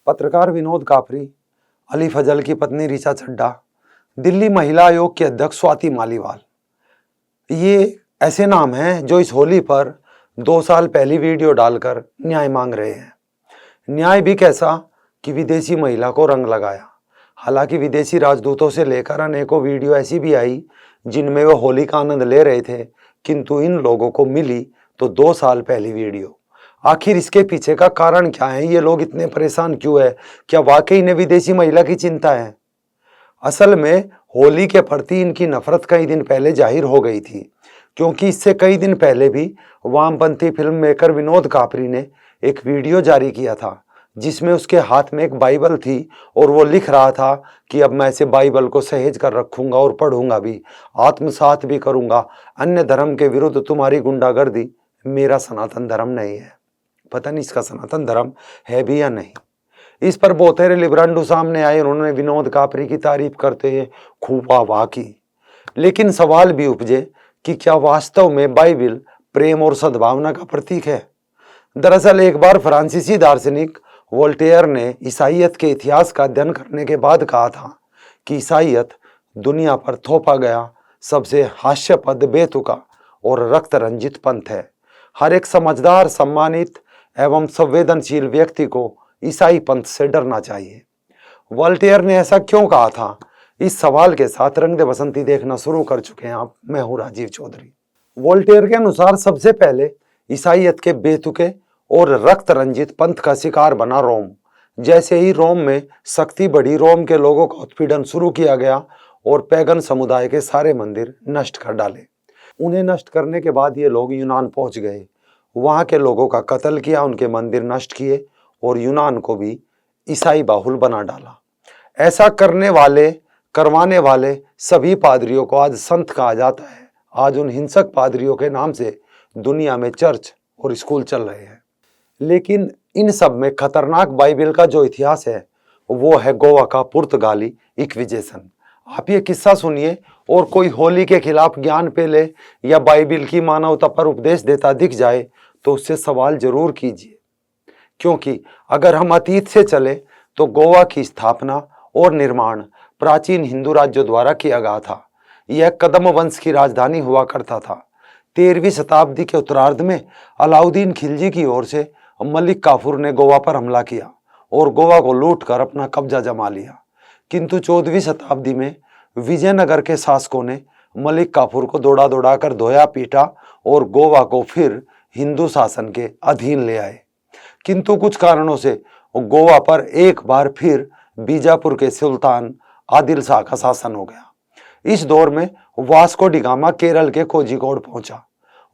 पत्रकार विनोद कापरी, अली फजल की पत्नी ऋचा चड्ढा, दिल्ली महिला आयोग की अध्यक्ष स्वाति मालीवाल, ये ऐसे नाम हैं जो इस होली पर 2 साल पहली वीडियो डालकर न्याय मांग रहे हैं। न्याय भी कैसा कि विदेशी महिला को रंग लगाया। हालांकि विदेशी राजदूतों से लेकर अनेकों वीडियो ऐसी भी आई जिनमें वो होली का आनंद ले रहे थे, किंतु इन लोगों को मिली तो 2 साल पहली वीडियो। आखिर इसके पीछे का कारण क्या है? ये लोग इतने परेशान क्यों है? क्या वाकई इन्हें विदेशी महिला की चिंता है? असल में होली के प्रति इनकी नफरत कई दिन पहले जाहिर हो गई थी, क्योंकि इससे कई दिन पहले भी वामपंथी फिल्म मेकर विनोद कापरी ने एक वीडियो जारी किया था जिसमें उसके हाथ में एक बाइबल थी और वो लिख रहा था कि अब मैं इसे बाइबल को सहेज कर रखूंगा और पढ़ूंगा भी, आत्मसात भी करूंगा। अन्य धर्म के विरुद्ध तुम्हारी गुंडागर्दी मेरा सनातन धर्म नहीं है। पता नहीं इसका सनातन धर्म है भी या नहीं। इस पर बोथेरे लिब्रांडो सामने आए, उन्होंने विनोद कापरी की तारीफ करते हुए खूब वाह की। लेकिन सवाल भी उपजे कि क्या वास्तव में बाइबिल प्रेम और सद्भावना का प्रतीक है? दरअसल एक बार फ्रांसीसी दार्शनिक वोल्टेयर ने ईसाईयत के इतिहास का अध्ययन करने के बाद कहा था कि ईसाईयत दुनिया पर थोपा गया सबसे हास्यास्पद, बेतुका और रक्त रंजित पंथ है। हर एक समझदार, सम्मानित एवं संवेदनशील व्यक्ति को ईसाई पंथ से डरना चाहिए। वोल्टेयर ने ऐसा क्यों कहा था? इस सवाल के साथ रंग दे बसंती देखना शुरू कर चुके हैं आप। मैं हूं राजीव चौधरी। वोल्टेयर के अनुसार सबसे पहले ईसाईयत के बेतुके और रक्त रंजित पंथ का शिकार बना रोम। जैसे ही रोम में शक्ति बढ़ी, रोम के लोगों का उत्पीड़न शुरू किया गया और पैगन समुदाय के सारे मंदिर नष्ट कर डाले। उन्हें नष्ट करने के बाद ये लोग यूनान पहुंच गए, वहां के लोगों का कत्ल किया, उनके मंदिर नष्ट किए और यूनान को भी ईसाई बाहुल बना डाला। ऐसा करवाने वाले सभी पादरियों को आज संत कहा जाता है। आज उन हिंसक पादरियों के नाम से दुनिया में चर्च और स्कूल चल रहे हैं। लेकिन इन सब में खतरनाक बाइबिल का जो इतिहास है वो है गोवा का पुर्तगाली इक्विजेशन। आप ये किस्सा सुनिए और कोई होली के खिलाफ ज्ञान पे ले या बाइबिल की मानवता पर उपदेश देता दिख जाए तो उससे सवाल जरूर कीजिए, क्योंकि अगर हम अतीत से चले तो गोवा की स्थापना और निर्माण प्राचीन हिंदू राज्यों द्वारा किया गया था। यह कदम वंश की राजधानी हुआ करता था। 13वीं शताब्दी के उत्तरार्ध में अलाउद्दीन खिलजी की ओर से मलिक काफूर ने गोवा पर हमला किया और गोवा को लूटकर अपना कब्जा जमा लिया। किंतु 14वीं शताब्दी में विजयनगर के शासकों ने मलिक काफूर को दौड़ा दौड़ा कर धोया पीटा और गोवा को फिर हिंदू शासन के अधीन ले आए। किंतु कुछ कारणों से गोवा पर एक बार फिर बीजापुर के सुल्तान आदिल शाह का शासन हो गया। इस दौर में वास्को डी गामा केरल के कोझिकोड पहुंचा।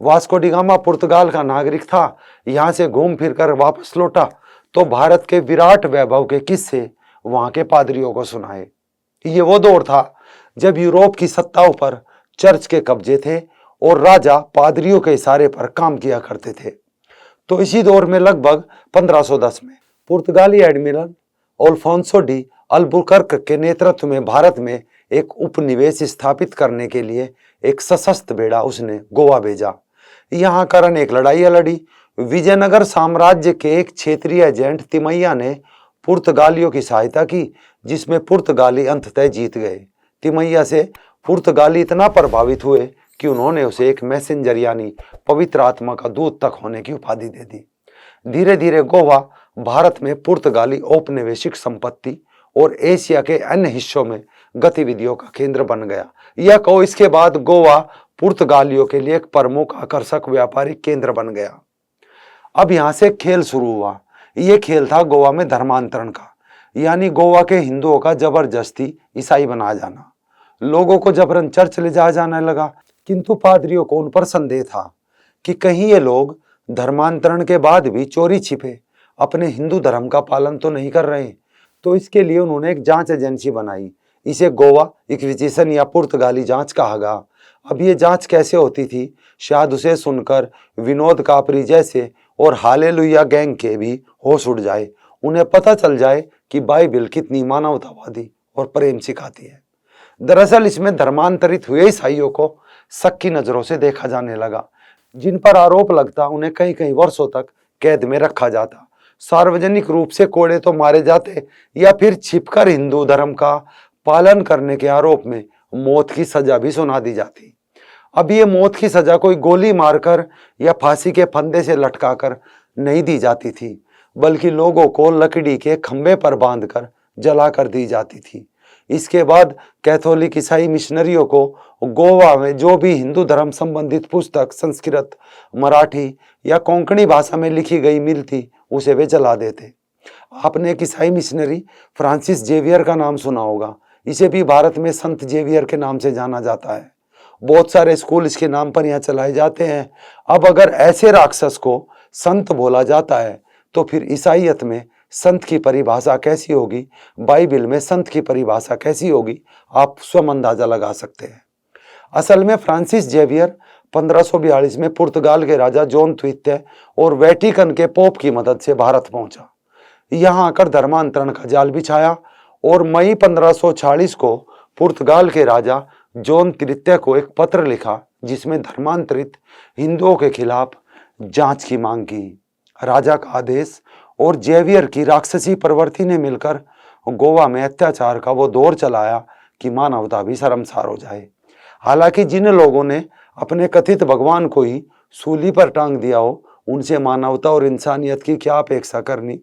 वास्को डी गामा पुर्तगाल का नागरिक था। यहां से घूम फिर कर वापस लौटा तो भारत के विराट वैभव के किस्से वहां के पादरियों को सुनाए। ये वो दौर था जब यूरोप की सत्ताओं पर चर्च के कब्जे थे और राजा पादरियों के इशारे पर काम किया करते थे। तो इसी दौर में लगभग 1510 में पुर्तगाली एडमिरल अल्फोंसो डी अल्बुकर्क के नेतृत्व में भारत में एक उपनिवेश स्थापित करने के लिए एक सशस्त्र बेड़ा उसने गोवा भेजा। यहाँ कर अनेक लड़ाइयाँ लड़ी। विजयनगर साम्राज्य के एक क्षेत्रीय एजेंट तिमैया ने पुर्तगालियों की सहायता की, जिसमें पुर्तगाली अंततः जीत गए। तिमैया से पुर्तगाली इतना प्रभावित हुए कि उन्होंने उसे एक मैसेंजर यानी पवित्र आत्मा का दूत तक होने की उपाधि दे दी। धीरे धीरे गोवा भारत में पुर्तगाली औपनिवेशिक संपत्ति और एशिया के अन्य हिस्सों में गतिविधियों का केंद्र बन गया। यह कहो, इसके बाद गोवा पुर्तगालियों के लिए एक प्रमुख आकर्षक व्यापारिक केंद्र बन गया। अब यहां से खेल शुरू हुआ। यह खेल था गोवा में धर्मांतरण का, यानी गोवा के हिंदुओं का जबरदस्ती ईसाई बना जाना। लोगों को जबरन चर्च ले जाया जाने लगा, किंतु पादरियों को उन पर संदेह था कि कहीं ये लोग धर्मांतरण के बाद भी चोरी छिपे अपने हिंदू धर्म का पालन तो नहीं कर रहे। तो इसके लिए उन्होंने एक जांच एजेंसी बनाई। इसे गोवा इक्विजिशन या पुर्तगाली जांच कहा गया। अब ये जांच कैसे होती थी, शायद उसे सुनकर विनोद कापरी जैसे और हालेलुया गैंग के भी होश उड़ जाए। उन्हें पता चल जाए कि बाइबिल कितनी मानवतावादी और प्रेम सिखाती है। दरअसल इसमें धर्मांतरित हुए ईसाइयों को शक की नजरों से देखा जाने लगा। जिन पर आरोप लगता उन्हें कई कई वर्षों तक कैद में रखा जाता। सार्वजनिक रूप से कोड़े तो मारे जाते या फिर छिपकर हिंदू धर्म का पालन करने के आरोप में मौत की सजा भी सुना दी जाती। अब ये मौत की सजा कोई गोली मारकर या फांसी के फंदे से लटकाकर नहीं दी जाती थी, बल्कि लोगों को लकड़ी के खंभे पर बांधकर जलाकर दी जाती थी। इसके बाद कैथोलिक ईसाई मिशनरियों को गोवा में जो भी हिंदू धर्म संबंधित पुस्तक संस्कृत, मराठी या कोंकणी भाषा में लिखी गई मिलती उसे वे जला देते। आपने एक ईसाई मिशनरी फ्रांसिस जेवियर का नाम सुना होगा। इसे भी भारत में संत जेवियर के नाम से जाना जाता है। बहुत सारे स्कूल इसके नाम पर यहाँ चलाए जाते हैं। अब अगर ऐसे राक्षस को संत बोला जाता है तो फिर ईसाईयत में संत की परिभाषा कैसी होगी, बाइबल में संत की परिभाषा कैसी होगी, आप स्वयं अंदाजा लगा सकते हैं। असल में फ्रांसिस जेवियर 1542 में पुर्तगाल के राजा जॉन द्वितीय और वेटिकन के पोप की मदद से भारत पहुंचा। यहाँ आकर धर्मांतरण का जाल बिछाया और मई 1546 को पुर्तगाल के राजा जॉन तृतीय को एक पत्र लिखा जिसमें धर्मांतरित हिंदुओं के खिलाफ जांच की मांग की। राजा का आदेश और जेवियर की राक्षसी प्रवृत्ति ने मिलकर गोवा में अत्याचार का वो दौर चलाया कि मानवता भी शर्मसार हो जाए। हालांकि जिन लोगों ने अपने कथित भगवान को ही सूली पर टांग दिया हो, उनसे मानवता और इंसानियत की क्या अपेक्षा करनी।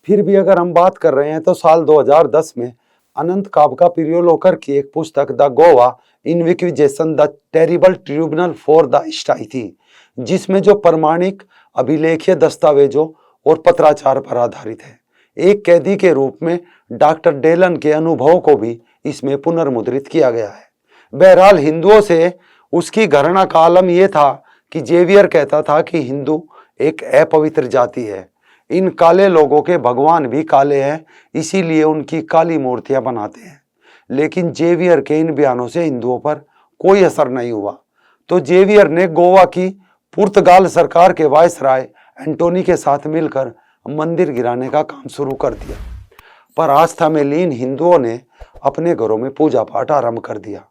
फिर भी अगर हम बात कर रहे हैं तो साल 2010 में अनंत काबका पिरियोलोकर की एक पुस्तक the Goa inquisition the terrible tribunal for the East आई थी, जिसमें जो प्रमाणिक अभिलेखीय दस्तावेजों और पत्राचार पर आधारित है। एक कैदी के रूप में डॉक्टर डेलन के अनुभवों को भी इसमें पुनर्मुद्रित किया गया है। बहरहाल हिंदुओं से उसकी घृणा का आलम यह था कि जेवियर कहता था कि हिंदू एक अपवित्र जाति है। इन काले लोगों के भगवान भी काले हैं, इसीलिए उनकी काली मूर्तियां बनाते हैं। लेकिन जेवियर के इन बयानों से हिंदुओं पर कोई असर नहीं हुआ, तो जेवियर ने गोवा की पुर्तगाल सरकार के वायसराय एंटोनी के साथ मिलकर मंदिर गिराने का काम शुरू कर दिया। पर आस्था में लीन हिंदुओं ने अपने घरों में पूजा पाठ आरंभ कर दिया।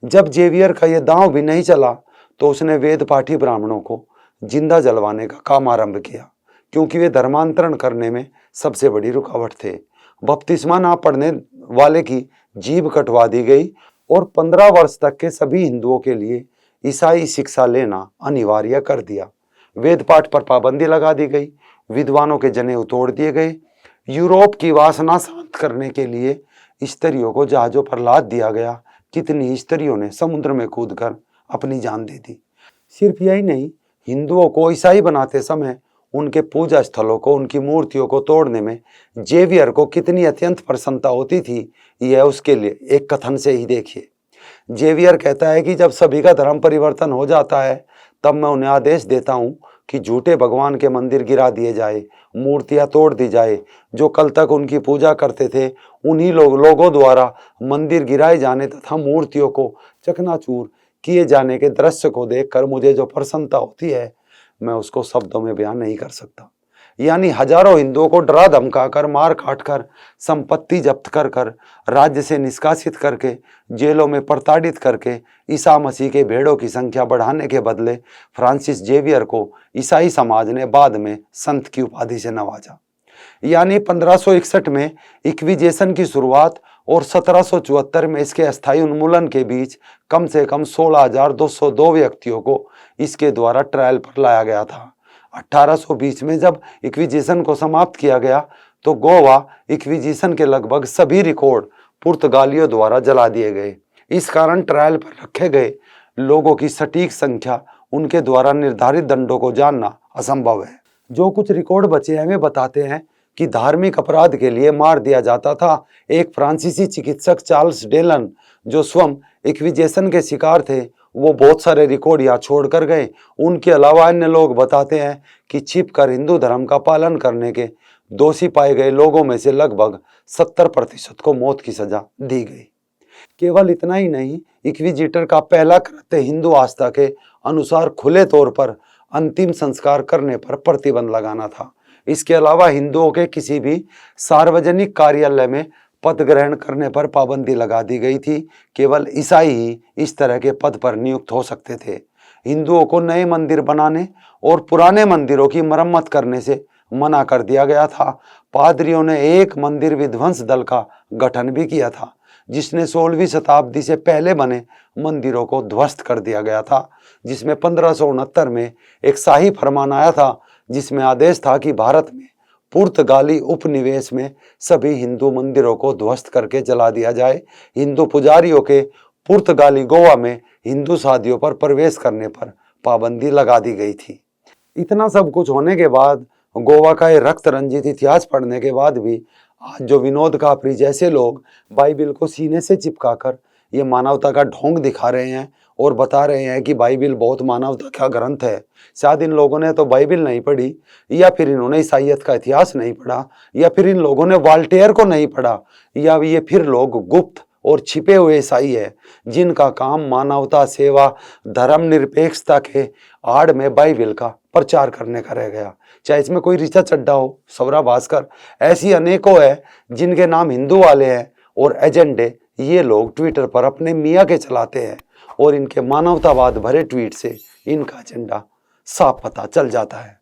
जब जेवियर का यह दांव भी नहीं चला तो उसने वेद पाठी ब्राह्मणों को जिंदा जलवाने का काम आरंभ किया, क्योंकि वे धर्मांतरण करने में सबसे बड़ी रुकावट थे। बपतिस्मा ना पढ़ने वाले की जीभ कटवा दी गई और 15 वर्ष तक के सभी हिंदुओं के लिए ईसाई शिक्षा लेना अनिवार्य कर दिया। वेद पाठ पर पाबंदी लगा दी गई, विद्वानों के जनेऊ तोड़ दिए गए। यूरोप की वासना शांत करने के लिए स्त्रियों को जहाजों पर लाद दिया गया। कितनी स्त्रियों ने समुद्र में कूदकर अपनी जान दे दी। सिर्फ यही नहीं, हिंदुओं को ईसाई बनाते समय उनके पूजा स्थलों को, उनकी मूर्तियों को तोड़ने में जेवियर को कितनी अत्यंत प्रसन्नता होती थी, यह उसके लिए एक कथन से ही देखिए। जेवियर कहता है कि जब सभी का धर्म परिवर्तन हो जाता है तब मैं उन्हें आदेश देता हूँ कि झूठे भगवान के मंदिर गिरा दिए जाए, मूर्तियां तोड़ दी जाए। जो कल तक उनकी पूजा करते थे उन्हीं लोगों द्वारा मंदिर गिराए जाने तथा मूर्तियों को चकनाचूर किए जाने के दृश्य को देखकर मुझे जो प्रसन्नता होती है, मैं उसको शब्दों में बयान नहीं कर सकता। यानी हजारों हिंदुओं को डरा धमका कर, मार काट कर, संपत्ति जब्त कर कर, राज्य से निष्कासित करके, जेलों में प्रताड़ित करके ईसा मसीह के भेड़ों की संख्या बढ़ाने के बदले फ्रांसिस जेवियर को ईसाई समाज ने बाद में संत की उपाधि से नवाजा। यानी 1561 में इक्विजेशन की शुरुआत और 1774 में इसके अस्थायी उन्मूलन के बीच कम से कम 16,202 व्यक्तियों को इसके द्वारा ट्रायल पर लाया गया था। 1820 में जब इक्विजेशन को समाप्त किया गया तो गोवा इक्विजेशन के लगभग सभी रिकॉर्ड पुर्तगालियों द्वारा जला दिए गए। इस कारण ट्रायल पर रखे गए लोगों की सटीक संख्या, उनके द्वारा निर्धारित दंडों को जानना असंभव है। जो कुछ रिकॉर्ड बचे हैं वे बताते हैं कि धार्मिक अपराध के लिए मार दिया जाता था। एक फ्रांसीसी चिकित्सक चार्ल्स डेलन, जो स्वयं इक्विजेशन के शिकार थे, वो बहुत सारे रिकॉर्ड यहाँ छोड़ कर गए। उनके अलावा अन्य लोग बताते हैं कि छिपकर हिंदू धर्म का पालन करने के दोषी पाए गए लोगों में से लगभग 70% को मौत की सजा दी गई। केवल इतना ही नहीं, इक्विजिटर का पहला कृत्य हिंदू आस्था के अनुसार खुले तौर पर अंतिम संस्कार करने पर प्रतिबंध लगाना था। इसके अलावा हिंदुओं के किसी भी सार्वजनिक कार्यालय में पद ग्रहण करने पर पाबंदी लगा दी गई थी। केवल ईसाई ही इस तरह के पद पर नियुक्त हो सकते थे। हिंदुओं को नए मंदिर बनाने और पुराने मंदिरों की मरम्मत करने से मना कर दिया गया था। पादरियों ने एक मंदिर विध्वंस दल का गठन भी किया था, जिसने 16वीं शताब्दी से पहले बने मंदिरों को ध्वस्त कर दिया गया था, जिसमें 1569 में एक शाही फरमान आया था, जिसमें आदेश था कि भारत में पुर्तगाली उपनिवेश में सभी हिंदू मंदिरों को ध्वस्त करके जला दिया जाए। हिंदू पुजारियों के पुर्तगाली गोवा में हिंदू शादियों पर प्रवेश करने पर पाबंदी लगा दी गई थी। इतना सब कुछ होने के बाद, गोवा का ये रक्त रंजित इतिहास पढ़ने के बाद भी आज जो विनोद कापरी जैसे लोग बाइबिल को सीने से चिपकाकर ये मानवता का ढोंग दिखा रहे हैं और बता रहे हैं कि बाइबिल बहुत मानवता का ग्रंथ है, शायद इन लोगों ने तो बाइबिल नहीं पढ़ी, या फिर इन्होंने ईसाइयत का इतिहास नहीं पढ़ा, या फिर इन लोगों ने वॉल्टेयर को नहीं पढ़ा, या ये फिर लोग गुप्त और छिपे हुए ईसाई है, जिनका काम मानवता सेवा धर्मनिरपेक्षता के आड़ में बाइबिल का प्रचार करने का रह गया। चाहे इसमें कोई ऋचा चड्ढा हो, सौरा भास्कर, ऐसी अनेकों है जिनके नाम हिंदू वाले हैं और एजेंडे ये लोग ट्विटर पर अपने मियाँ के चलाते हैं, और इनके मानवतावाद भरे ट्वीट से इनका एजेंडा साफ पता चल जाता है।